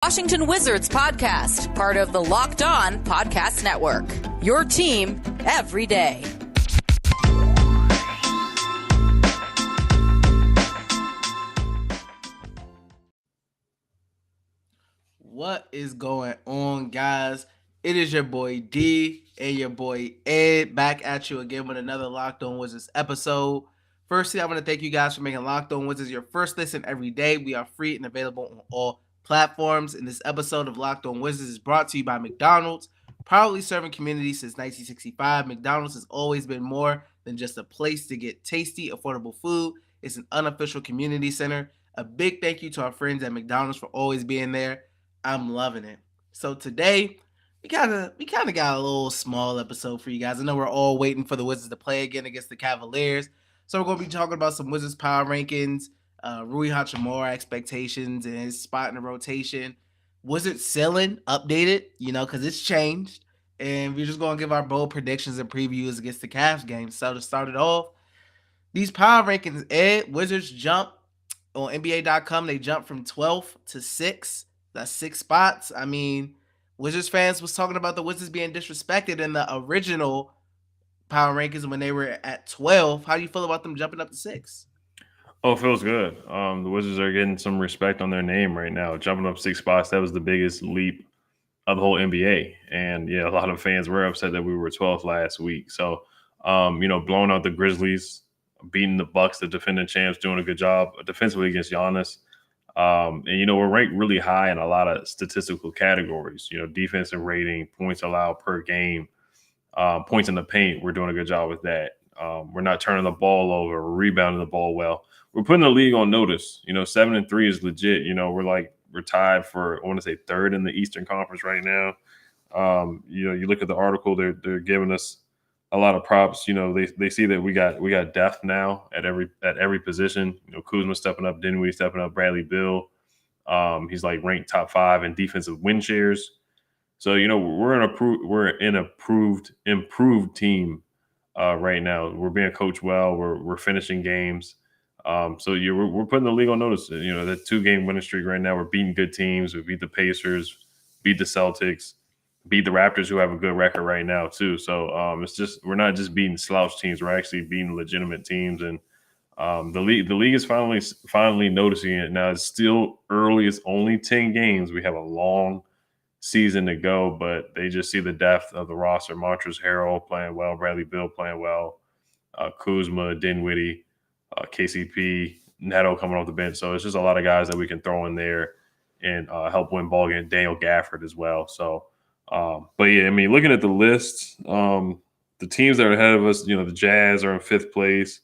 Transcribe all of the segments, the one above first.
Washington Wizards podcast, part of the Locked On Podcast Network. Your team every day. What is going on, guys? It is your boy D and your boy Ed back at you again with another Locked On Wizards episode. Firstly, I want to thank you guys for making Locked On Wizards your first listen every day. We are free and available on all platforms. And this episode of Locked On Wizards is brought to you by McDonald's, proudly serving communities since 1965. McDonald's has always been more than just a place to get tasty, affordable food. It's an unofficial community center. A big thank you to our friends at McDonald's for always being there. I'm loving it. So today, we kind of got a little small episode for you guys. I know we're all waiting for the Wizards to play again against the Cavaliers. So we're going to be talking about some Wizards power rankings, Rui Hachimura expectations and his spot in the rotation. Wizards ceiling updated, because it's changed. And we're just going to give our bold predictions and previews against the Cavs game. So to start it off, these power rankings, Ed, Wizards jump on NBA.com. They jumped from 12th to 6th. That's 6 spots. I mean, Wizards fans was talking about the Wizards being disrespected in the original power rankings when they were at 12. How do you feel about them jumping up to 6? Oh, it feels good. The Wizards are getting some respect on their name right now. Jumping up 6 spots, that was the biggest leap of the whole NBA. And, yeah, a lot of fans were upset that we were 12th last week. So, blowing out the Grizzlies, beating the Bucks, the defending champs, doing a good job defensively against Giannis. And, we're ranked really high in a lot of statistical categories, defensive rating, points allowed per game, points in the paint. We're doing a good job with that. We're not turning the ball over. We're rebounding the ball well. We're putting the league on notice. 7-3 is legit. We're tied for, I want to say, 3rd in the Eastern Conference right now. You look at the article, they're giving us a lot of props. They see that we got depth now at every position. Kuzma stepping up, Dinwiddie stepping up, Bradley Beal. He's ranked top 5 in defensive win shares. So we're an improved team right now. We're being coached well. We're finishing games. We're putting the league on notice. That 2-game winning streak right now. We're beating good teams. We beat the Pacers, beat the Celtics, beat the Raptors, who have a good record right now too. So it's just, we're not just beating slouch teams. We're actually beating legitimate teams, and the league is finally noticing it. Now it's still early. It's only 10 games. We have a long season to go, but they just see the depth of the roster. Montrezl Harrell playing well, Bradley Beal playing well, Kuzma, Dinwiddie, KCP, Neto coming off the bench. So it's just a lot of guys that we can throw in there and help win ball game. Daniel Gafford as well. So, but yeah, I mean, looking at the list, the teams that are ahead of us, the Jazz are in 5th place,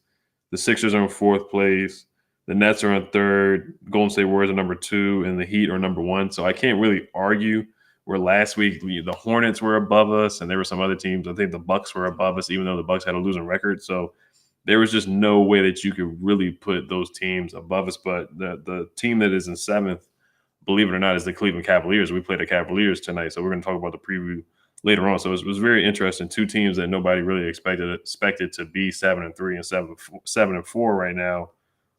the Sixers are in 4th place, the Nets are in 3rd, Golden State Warriors are number 2, and the Heat are number 1. So I can't really argue. Where last week the Hornets were above us, and there were some other teams. I think the Bucks were above us, even though the Bucks had a losing record. So there was just no way that you could really put those teams above us. But the team that is in 7th, believe it or not, is the Cleveland Cavaliers. We played the Cavaliers tonight, so we're going to talk about the preview later on. So it was very interesting. 2 teams that nobody really expected to be 7-3 and 7-4 right now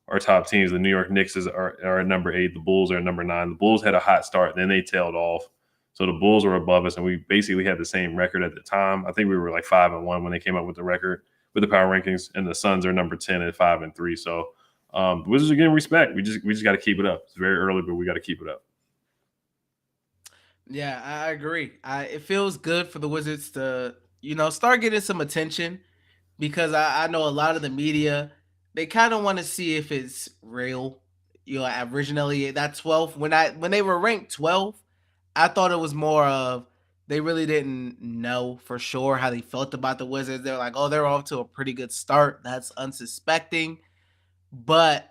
are top teams. The New York Knicks are at number 8. The Bulls are at number 9. The Bulls had a hot start, then they tailed off. So the Bulls were above us, and we basically had the same record at the time. I think we were 5-1 when they came up with the record with the power rankings, and the Suns are number 10 at 5-3. So the Wizards are getting respect. We just got to keep it up. It's very early, but we got to keep it up. Yeah, I agree. It feels good for the Wizards to, start getting some attention, because I know a lot of the media, they kind of want to see if it's real. Originally that 12th, when they were ranked 12th, I thought it was more of they really didn't know for sure how they felt about the Wizards. They're like, oh, they're off to a pretty good start. That's unsuspecting. But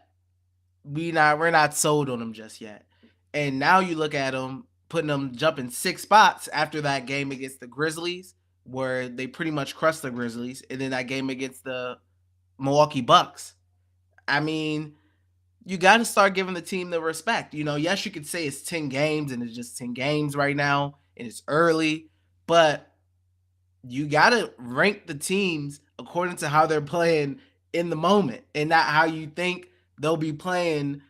we're not sold on them just yet. And now you look at them, putting them jumping 6 spots after that game against the Grizzlies, where they pretty much crushed the Grizzlies, and then that game against the Milwaukee Bucks. I mean, you got to start giving the team the respect. Yes, you could say it's 10 games and it's just 10 games right now and it's early, but you got to rank the teams according to how they're playing in the moment and not how you think they'll be playing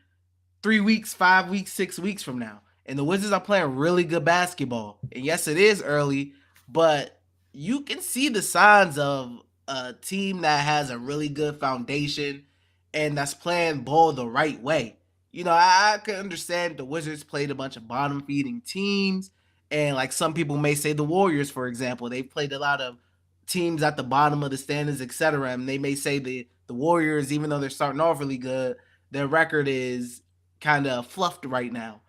3 weeks, 5 weeks, 6 weeks from now. And the Wizards are playing really good basketball. And yes, it is early, but you can see the signs of a team that has a really good foundation and that's playing ball the right way. I can understand the Wizards played a bunch of bottom feeding teams. And like some people may say the Warriors, for example, they've played a lot of teams at the bottom of the standings, etc. And they may say the Warriors, even though they're starting off really good, their record is kind of fluffed right now.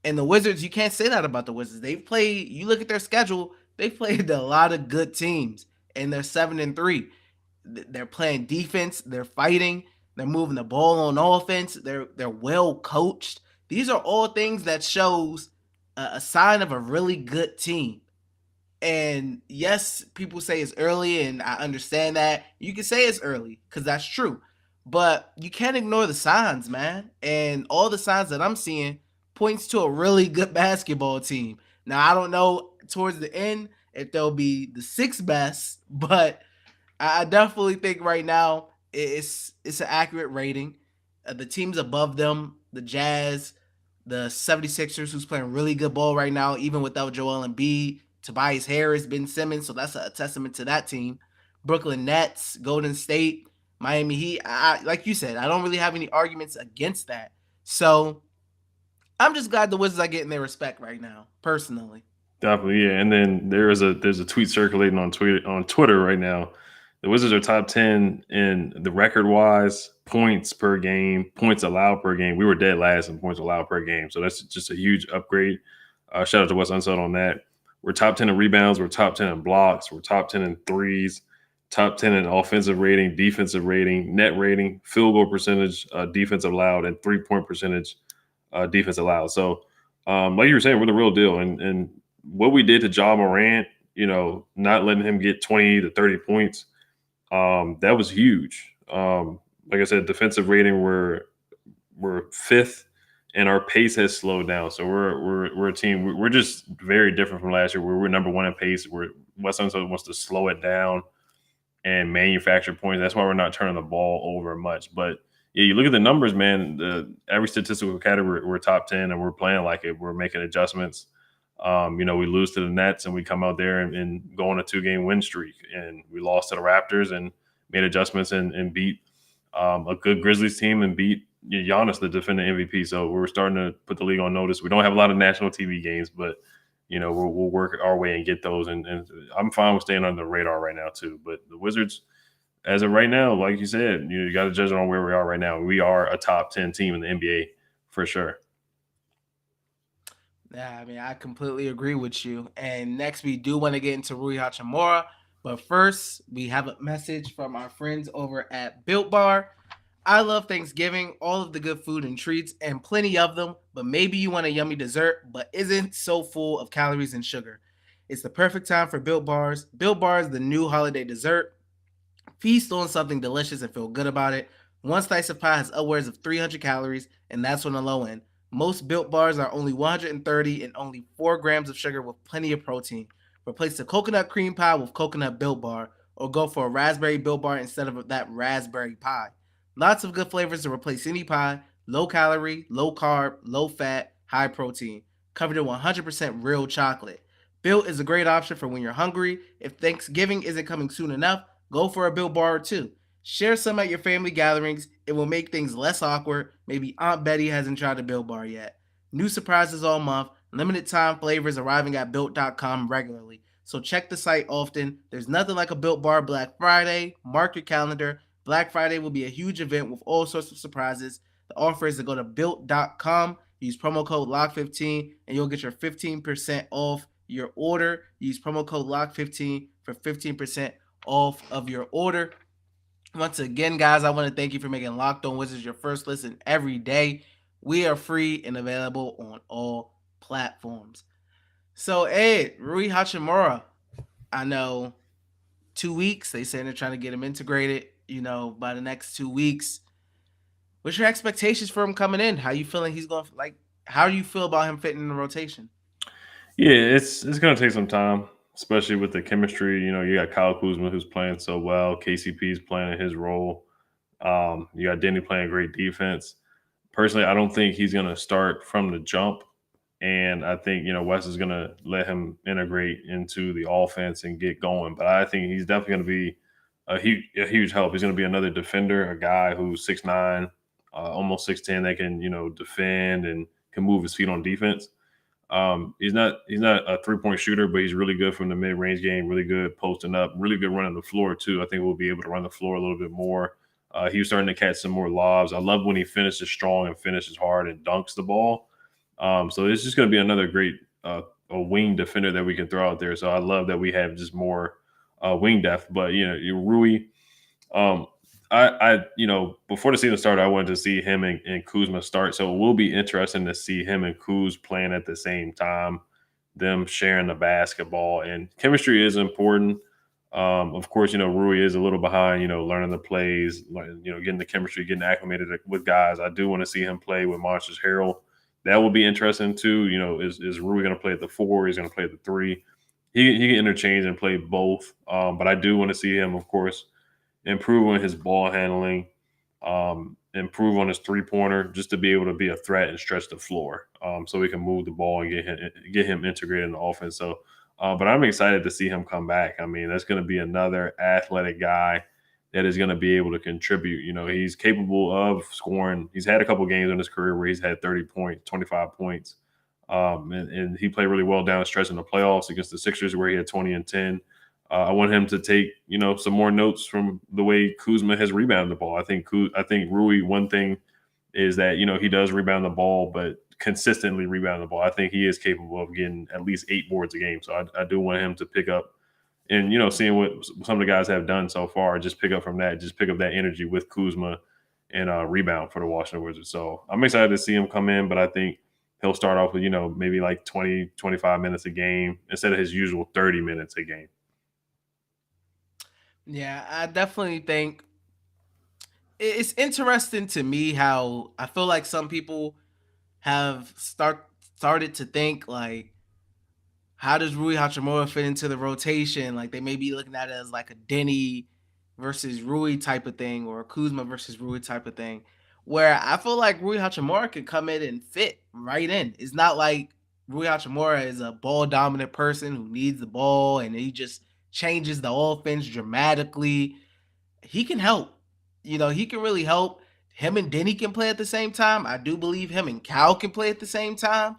And the Wizards, you can't say that about the Wizards. They've played, you look at their schedule, they've played a lot of good teams, and they're 7-3. They're playing defense, they're fighting, they're moving the ball on offense, they're well coached. These are all things that shows a sign of a really good team. And yes, people say it's early, and I understand that. You can say it's early because that's true. But you can't ignore the signs, man. And all the signs that I'm seeing points to a really good basketball team. Now, I don't know towards the end if they'll be the sixth best, but I definitely think right now it's an accurate rating. The teams above them, the Jazz, the 76ers, who's playing really good ball right now, even without Joel Embiid, Tobias Harris, Ben Simmons, so that's a testament to that team. Brooklyn Nets, Golden State, Miami Heat. Like you said, I don't really have any arguments against that. So I'm just glad the Wizards are getting their respect right now, personally. Definitely, yeah. And then there's a tweet circulating on Twitter right now. The Wizards are top 10 in the record-wise points per game, points allowed per game. We were dead last in points allowed per game, so that's just a huge upgrade. Shout out to Wes Unseld on that. We're top 10 in rebounds. We're top 10 in blocks. We're top 10 in threes, top 10 in offensive rating, defensive rating, net rating, field goal percentage, defense allowed, and three-point percentage, defense allowed. So, like you were saying, we're the real deal. And what we did to Ja Morant, not letting him get 20 to 30 points, that was huge. Like I said, defensive rating, we're fifth, and our pace has slowed down. So we're a team. We're just very different from last year. We're number one in pace. West Unseld wants to slow it down and manufacture points. That's why we're not turning the ball over much. But yeah, you look at the numbers, man. Every statistical category, we're top 10, and we're playing like it. We're making adjustments. We lose to the Nets, and we come out there and go on a 2-game win streak. And we lost to the Raptors and made adjustments and beat a good Grizzlies team and beat Giannis, the defending MVP. So we're starting to put the league on notice. We don't have a lot of national TV games, but we'll work our way and get those. And I'm fine with staying under the radar right now too. But the Wizards, as of right now, like you said, you got to judge it on where we are right now. We are a top 10 team in the NBA for sure. Yeah, I mean, I completely agree with you. And next, we do want to get into Rui Hachimura. But first, we have a message from our friends over at Built Bar. I love Thanksgiving, all of the good food and treats, and plenty of them. But maybe you want a yummy dessert, but isn't so full of calories and sugar. It's the perfect time for Built Bars. Built Bars, the new holiday dessert. Feast on something delicious and feel good about it. One slice of pie has upwards of 300 calories, and that's on the low end. Most Built Bars are only 130 and only 4 grams of sugar with plenty of protein. Replace the coconut cream pie with coconut Built Bar, or go for a raspberry Built Bar instead of that raspberry pie. Lots of good flavors to replace any pie. Low calorie, low carb, low fat, high protein. Covered in 100% real chocolate. Built is a great option for when you're hungry. If Thanksgiving isn't coming soon enough, go for a Built Bar or two. Share some at your family gatherings. It will make things less awkward. Maybe Aunt Betty hasn't tried a Built Bar yet. New surprises all month. Limited time flavors arriving at Built.com regularly. So check the site often. There's nothing like a Built Bar Black Friday. Mark your calendar. Black Friday will be a huge event with all sorts of surprises. The offer is to go to Built.com, use promo code LOCK15, and you'll get your 15% off your order. Use promo code LOCK15 for 15% off of your order. Once again, guys, I want to thank you for making Locked On Wizards your first listen every day. We are free and available on all platforms. So, Ed, Rui Hachimura, I know 2 weeks. They say they're trying to get him integrated, by the next 2 weeks. What's your expectations for him coming in? How you feeling he's going to, how do you feel about him fitting in the rotation? Yeah, it's going to take some time, especially with the chemistry. You got Kyle Kuzma, who's playing so well. KCP is playing his role. You got Denny playing great defense. Personally, I don't think he's going to start from the jump. And I think, West is going to let him integrate into the offense and get going. But I think he's definitely going to be a huge help. He's going to be another defender, a guy who's 6'9", almost 6'10", that can, defend and can move his feet on defense. He's not a 3-point shooter, but he's really good from the mid-range game, really good posting up, really good running the floor too. I think we'll be able to run the floor a little bit more. He was starting to catch some more lobs. I love when he finishes strong and finishes hard and dunks the ball. So it's just going to be another great a wing defender that we can throw out there. So I love that we have just more wing depth. But Rui, um, before the season started, I wanted to see him and Kuzma start. So it will be interesting to see him and Kuz playing at the same time, them sharing the basketball, and chemistry is important. Of course, Rui is a little behind, learning the plays, getting the chemistry, getting acclimated with guys. I do want to see him play with Monsters Harrell. That will be interesting too. Is Rui going to play at the 4? He's going to play at the 3. He can interchange and play both. But I do want to see him, of course, improve on his ball handling, improve on his 3-pointer, just to be able to be a threat and stretch the floor, so we can move the ball and get him integrated in the offense. So, but I'm excited to see him come back. I mean, that's going to be another athletic guy that is going to be able to contribute. He's capable of scoring. He's had a couple games in his career where he's had 30 points, 25 points. And he played really well down the stretch in the playoffs against the Sixers where he had 20 and 10. I want him to take, some more notes from the way Kuzma has rebounded the ball. I think Rui, one thing is that, he does rebound the ball, but consistently rebound the ball. I think he is capable of getting at least 8 boards a game. So I do want him to pick up and, seeing what some of the guys have done so far, just pick up from that, just pick up that energy with Kuzma and rebound for the Washington Wizards. So I'm excited to see him come in, but I think he'll start off with, maybe like 20, 25 minutes a game instead of his usual 30 minutes a game. Yeah, I definitely think it's interesting to me how I feel like some people have started to think like, how does Rui Hachimura fit into the rotation? Like they may be looking at it as like a Denny versus Rui type of thing, or a Kuzma versus Rui type of thing. Where I feel like Rui Hachimura could come in and fit right in. It's not like Rui Hachimura is a ball dominant person who needs the ball and he just changes the offense dramatically. He can help. He can really help. Him and Denny can play at the same time. I do believe him and Cal can play at the same time.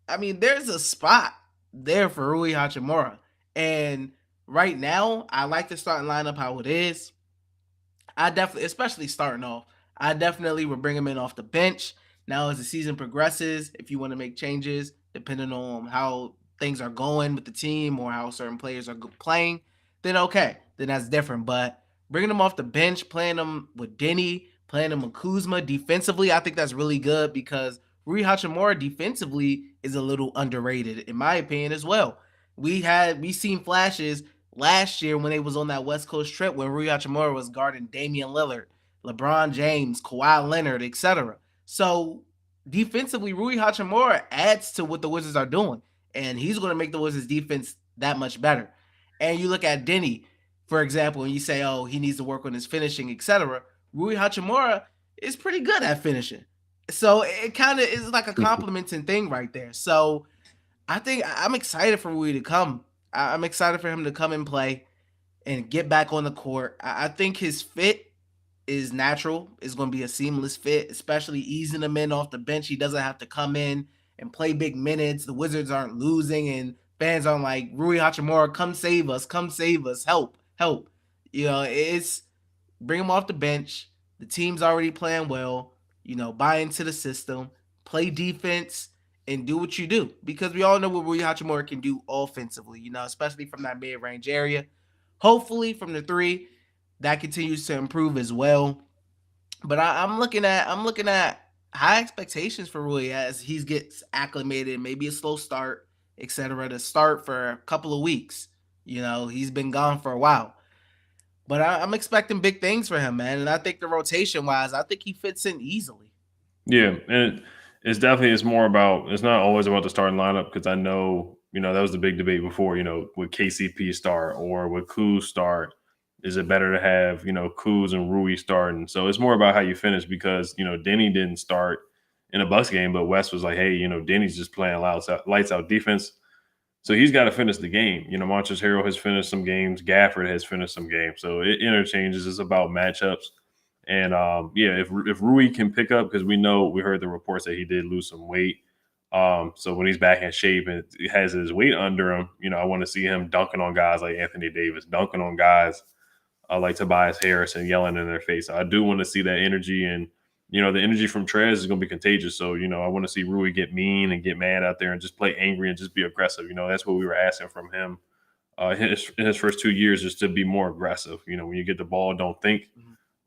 I mean, there's a spot there for Rui Hachimura. And right now, I like the starting lineup how it is. I definitely, especially starting off, I definitely would bring him in off the bench. Now, as the season progresses, if you want to make changes, depending on how things are going with the team or how certain players are playing, then okay, then that's different. But bringing him off the bench, playing him with Denny, playing him with Kuzma defensively, I think that's really good because Rui Hachimura defensively is a little underrated, in my opinion, as well. We seen flashes last year when they was on that West Coast trip when Rui Hachimura was guarding Damian Lillard, LeBron James, Kawhi Leonard, etc. So defensively, Rui Hachimura adds to what the Wizards are doing, and he's going to make the Wizards defense that much better. And you look at Denny, for example, and you say, oh, he needs to work on his finishing, etc. Rui Hachimura is pretty good at finishing. So it kind of is like a complimenting thing right there. So I think I'm excited for Rui to come. I'm excited for him to come and play and get back on the court. I think his fit is natural. It's going to be a seamless fit, especially easing him in off the bench. He doesn't have to come in and play big minutes. The Wizards aren't losing and fans aren't like, Rui Hachimura, come save us, help. It's bring him off the bench. The team's already playing well. Buy into the system, play defense, and do what you do. Because we all know what Rui Hachimura can do offensively, especially from that mid-range area. Hopefully from the 3, that continues to improve as well. But I'm looking at high expectations for Rui as he gets acclimated, maybe a slow start, etc. to start for a couple of weeks. He's been gone for a while. But I'm expecting big things for him, man. And I think the rotation-wise, I think he fits in easily. Yeah, and it's more about, it's not always about the starting lineup because I know, that was the big debate before, would KCP start or would Kuz start? Is it better to have, Kuz and Rui starting? So it's more about how you finish because, Denny didn't start in a Bucks game, but West was like, hey, Denny's just playing lights out defense. So he's got to finish the game. Montrezl Harrell has finished some games. Gafford has finished some games. So it interchanges. It's about matchups. And if Rui can pick up, because we heard the reports that he did lose some weight. So when he's back in shape and he has his weight under him, I want to see him dunking on guys like Anthony Davis, dunking on guys like Tobias Harris and yelling in their face. I do want to see that energy, and the energy from Trez is going to be contagious. So I want to see Rui get mean and get mad out there and just play angry and just be aggressive. That's what we were asking from him in his first 2 years, just to be more aggressive. When you get the ball, don't think.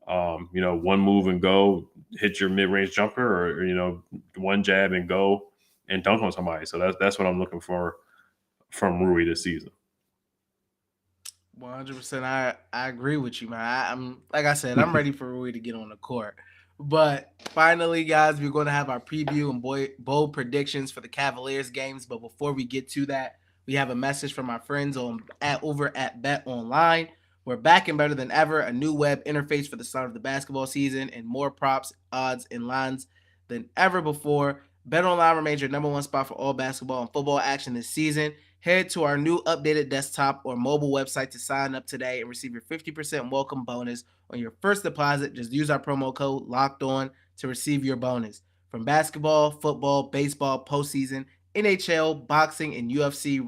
One move and go, hit your mid-range jumper, or one jab and go and dunk on somebody. So that's what I'm looking for from Rui this season. 100%. I agree with you, man. I'm like I said, I'm ready for Rui to get on the court. But finally, guys, we're going to have our preview and bold predictions for the Cavaliers games. But before we get to that, we have a message from our friends over at Bet Online. We're back and better than ever. A new web interface for the start of the basketball season and more props, odds, and lines than ever before. Bet Online remains your number one spot for all basketball and football action this season. Head to our new updated desktop or mobile website to sign up today and receive your 50% welcome bonus on your first deposit. Just use our promo code LOCKEDON to receive your bonus. From basketball, football, baseball, postseason, NHL, boxing, and UFC,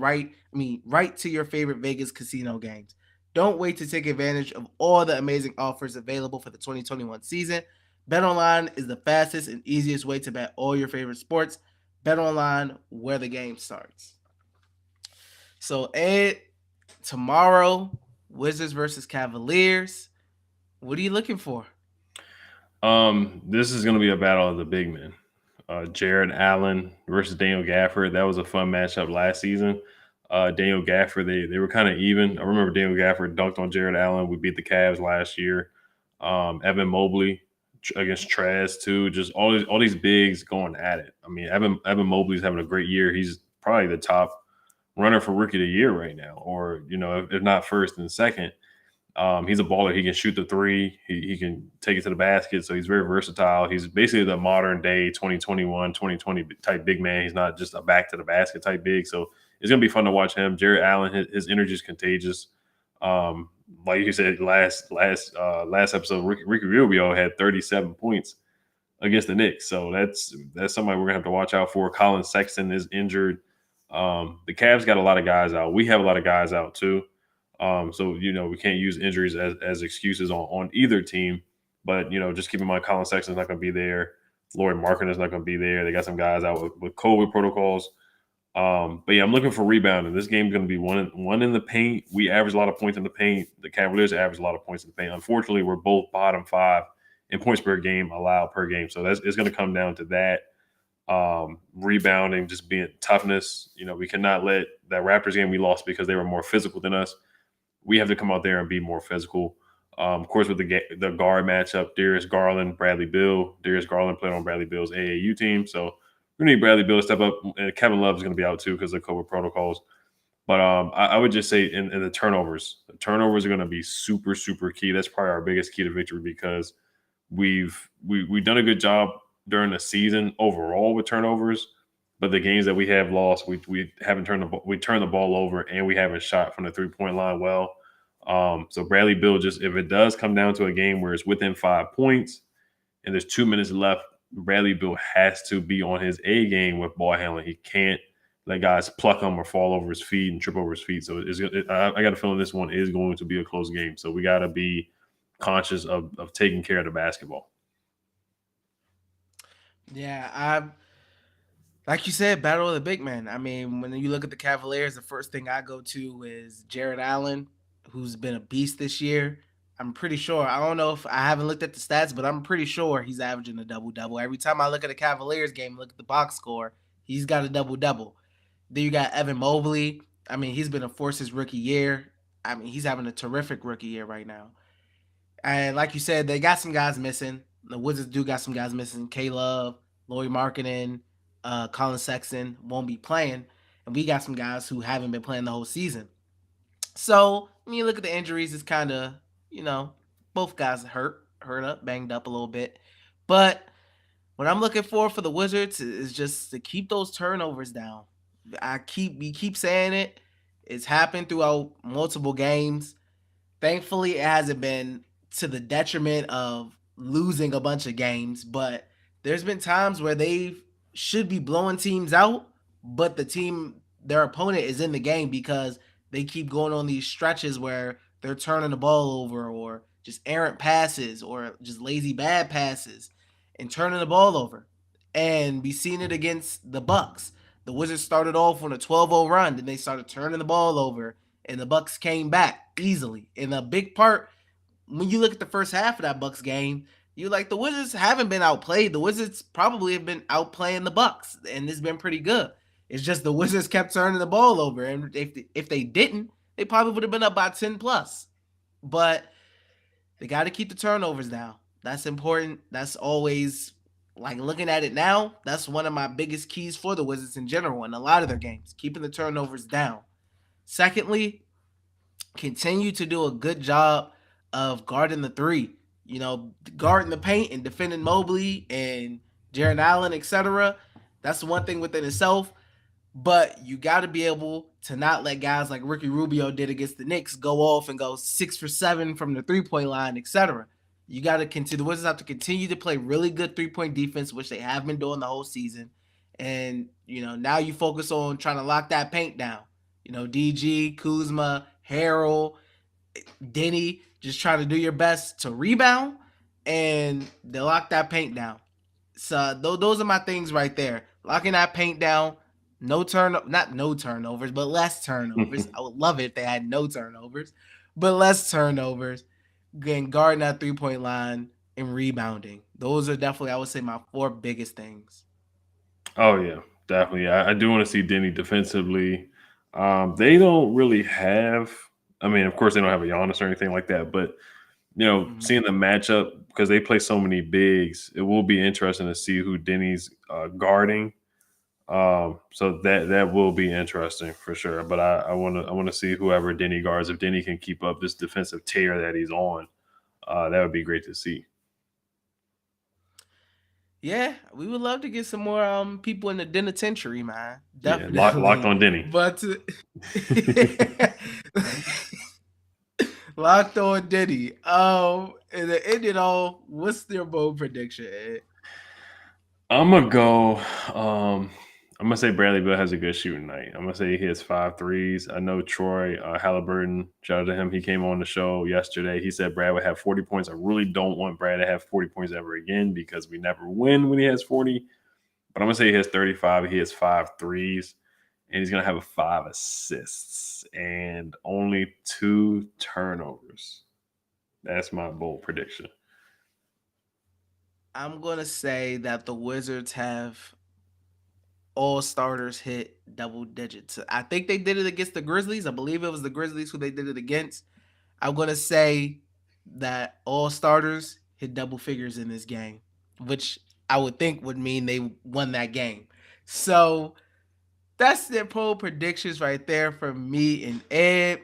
right to your favorite Vegas casino games. Don't wait to take advantage of all the amazing offers available for the 2021 season. BetOnline is the fastest and easiest way to bet all your favorite sports. BetOnline, where the game starts. So, Ed, tomorrow, Wizards versus Cavaliers. What are you looking for? This is going to be a battle of the big men. Jared Allen versus Daniel Gafford. That was a fun matchup last season. Daniel Gafford, they were kind of even. I remember Daniel Gafford dunked on Jared Allen. We beat the Cavs last year. Evan Mobley against Trez too. Just all these bigs going at it. I mean, Evan Mobley's having a great year. He's probably the top runner for Rookie of the Year right now, or if not first and second. He's a baller. He can shoot the three. He can take it to the basket. So he's very versatile. He's basically the modern day 2021, 2020 type big man. He's not just a back to the basket type big. So it's going to be fun to watch him. Jared Allen, his energy is contagious. Like you said, last episode, Ricky Rubio had 37 points against the Knicks. So that's somebody we're going to have to watch out for. Colin Sexton is injured. The Cavs got a lot of guys out. We have a lot of guys out too. So we can't use injuries as excuses on either team. But just keep in mind, Colin Sexton's not going to be there. Lauri Markkanen is not going to be there. They got some guys out with COVID protocols. But yeah, I'm looking for rebounding. This game's going to be one in the paint. We average a lot of points in the paint. The Cavaliers average a lot of points in the paint. Unfortunately, we're both bottom 5 in points per game allowed per game. So it's going to come down to that. Rebounding, just being toughness. We cannot let that Raptors game we lost because they were more physical than us. We have to come out there and be more physical. Of course, with the guard matchup, Darius Garland, Bradley Beal. Darius Garland played on Bradley Beal's AAU team, so we need Bradley Beal to step up. And Kevin Love is going to be out too because of COVID protocols. But I would just say in the turnovers are going to be super, super key. That's probably our biggest key to victory because we've done a good job during the season overall with turnovers. But the games that we have lost, we haven't turned the ball over, and we haven't shot from the 3-point line well. So Bradley Beal, just if it does come down to a game where it's within 5 points and there's 2 minutes left, Bradley Beal has to be on his A game with ball handling. He can't let guys pluck him or fall over his feet and trip over his feet. So I got a feeling this one is going to be a close game. So we got to be conscious of taking care of the basketball. Yeah, like you said, battle of the big men. I mean, when you look at the Cavaliers, the first thing I go to is Jared Allen, who's been a beast this year. I'm pretty sure. I don't know if I haven't looked at the stats, but I'm pretty sure he's averaging a double-double. Every time I look at a Cavaliers game, look at the box score, he's got a double-double. Then you got Evan Mobley. I mean, he's been a force his rookie year. I mean, he's having a terrific rookie year right now. And like you said, they got some guys missing. The Wizards do got some guys missing. K-Love, Lauri Markkanen, Colin Sexton won't be playing. And we got some guys who haven't been playing the whole season. So when you look at the injuries, it's kind of, both guys hurt up, banged up a little bit. But What I'm looking for the Wizards is just to keep those turnovers down. We keep saying it. It's happened throughout multiple games. Thankfully, it hasn't been to the detriment of losing a bunch of games, but there's been times where they should be blowing teams out, but their opponent is in the game because they keep going on these stretches where they're turning the ball over or just errant passes or just lazy bad passes and turning the ball over. And we seen it against the Bucks. The Wizards started off on a 12-0 run, then they started turning the ball over and the Bucks came back easily. And a big part when you look at the first half of that Bucks game, you like the Wizards haven't been outplayed. The Wizards probably have been outplaying the Bucks, and it's been pretty good. It's just the Wizards kept turning the ball over, and if they didn't, they probably would have been up by 10 plus. But they got to keep the turnovers down. That's important. That's always like looking at it now. That's one of my biggest keys for the Wizards in general in a lot of their games, keeping the turnovers down. Secondly, continue to do a good job of guarding the three. You know, guarding the paint and defending Mobley and Jaron Allen, etc. That's one thing within itself. But you got to be able to not let guys like Ricky Rubio did against the Knicks go off and go 6 for 7 from the 3-point line, etc. You got to continue. The Wizards have to continue to play really good 3-point defense, which they have been doing the whole season. And now you focus on trying to lock that paint down. DG, Kuzma, Harrell, Denny, just try to do your best to rebound and they lock that paint down. So those are my things right there. Locking that paint down, not no turnovers, but less turnovers. I would love it if they had no turnovers, but less turnovers. Getting guarding that 3-point line and rebounding. Those are definitely, I would say, my 4 biggest things. Oh yeah, definitely. I do want to see Denny defensively. They don't really have. I mean, of course, they don't have a Giannis or anything like that. But seeing the matchup because they play so many bigs, it will be interesting to see who Denny's guarding. So that will be interesting for sure. But I want to see whoever Denny guards. If Denny can keep up this defensive tear that he's on, that would be great to see. Yeah, we would love to get some more people in the penitentiary, man. Yeah, Definitely. locked on Denny. But locked on Denny. And to end it all, what's their bold prediction, Ed? I'm gonna go. I'm gonna say Bradley Beal has a good shooting night. I'm gonna say he hits 5 threes. I know Troy Halliburton. Shout out to him. He came on the show yesterday. He said Brad would have 40 points. I really don't want Brad to have 40 points ever again because we never win when he has 40. But I'm gonna say he has 35. He has 5 threes, and he's gonna have 5 assists and only 2 turnovers. That's my bold prediction. I'm going to say that the Wizards have all starters hit double digits. I think they did it against the Grizzlies. I believe it was the Grizzlies who they did it against. I'm going to say that all starters hit double figures in this game, which I would think would mean they won that game. So that's their poll predictions right there from me and Ed.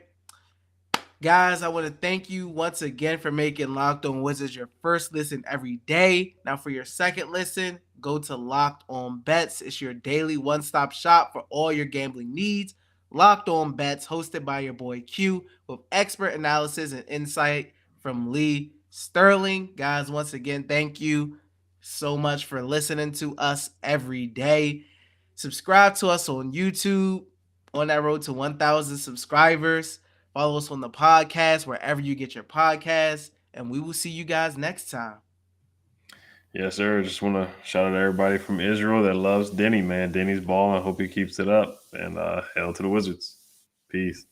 Guys, I want to thank you once again for making Locked On Wizards your first listen every day. Now, for your second listen, go to Locked On Bets. It's your daily one-stop shop for all your gambling needs. Locked On Bets, hosted by your boy Q, with expert analysis and insight from Lee Sterling. Guys, once again, thank you so much for listening to us every day. Subscribe to us on YouTube on that road to 1,000 subscribers. Follow us on the podcast, wherever you get your podcasts, and we will see you guys next time. Yes, sir. Just want to shout out to everybody from Israel that loves Denny, man. Denny's ball. I hope he keeps it up. And hell to the Wizards. Peace.